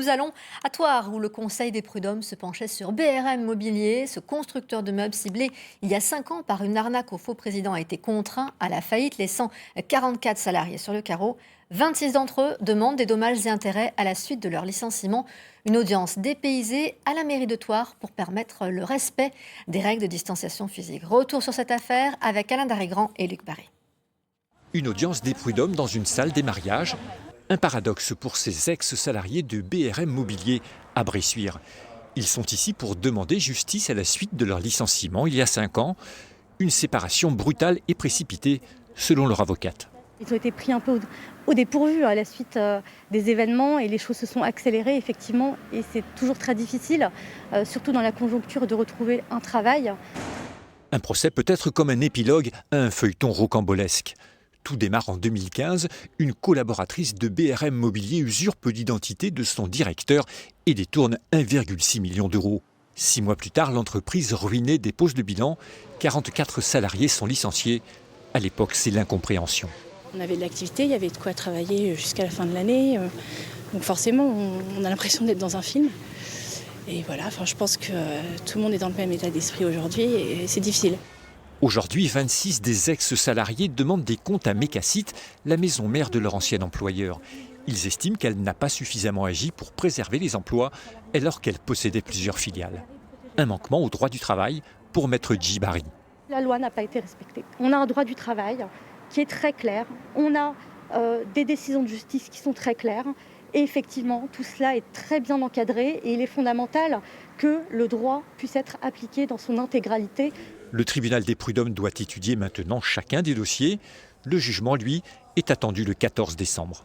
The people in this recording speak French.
Nous allons à Thouars où le Conseil des prud'hommes se penchait sur BRM Mobilier. Ce constructeur de meubles ciblé il y a 5 ans par une arnaque au faux président a été contraint à la faillite, laissant 44 salariés sur le carreau. 26 d'entre eux demandent des dommages et intérêts à la suite de leur licenciement. Une audience dépaysée à la mairie de Thouars pour permettre le respect des règles de distanciation physique. Retour sur cette affaire avec Alain Darigrand et Luc Barré. Une audience des prud'hommes dans une salle des mariages. Un paradoxe pour ces ex-salariés de BRM Mobilier à Bressuire. Ils sont ici pour demander justice à la suite de leur licenciement il y a 5 ans. Une séparation brutale et précipitée, selon leur avocate. Ils ont été pris un peu au dépourvu à la suite des événements et les choses se sont accélérées effectivement. Et c'est toujours très difficile, surtout dans la conjoncture, de retrouver un travail. Un procès peut être comme un épilogue à un feuilleton rocambolesque. Tout démarre en 2015. Une collaboratrice de BRM Mobilier usurpe l'identité de son directeur et détourne 1,6 million d'euros. 6 mois plus tard, l'entreprise ruinée dépose le bilan. 44 salariés sont licenciés. À l'époque, c'est l'incompréhension. On avait de l'activité, il y avait de quoi travailler jusqu'à la fin de l'année. Donc forcément, on a l'impression d'être dans un film. Et voilà, je pense que tout le monde est dans le même état d'esprit aujourd'hui et c'est difficile. Aujourd'hui, 26 des ex-salariés demandent des comptes à Mécacite, la maison mère de leur ancien employeur. Ils estiment qu'elle n'a pas suffisamment agi pour préserver les emplois alors qu'elle possédait plusieurs filiales. Un manquement au droit du travail pour maître Djibari. La loi n'a pas été respectée. On a un droit du travail qui est très clair. On a des décisions de justice qui sont très claires. Et effectivement, tout cela est très bien encadré et il est fondamental que le droit puisse être appliqué dans son intégralité. Le tribunal des prud'hommes doit étudier maintenant chacun des dossiers. Le jugement, lui, est attendu le 14 décembre.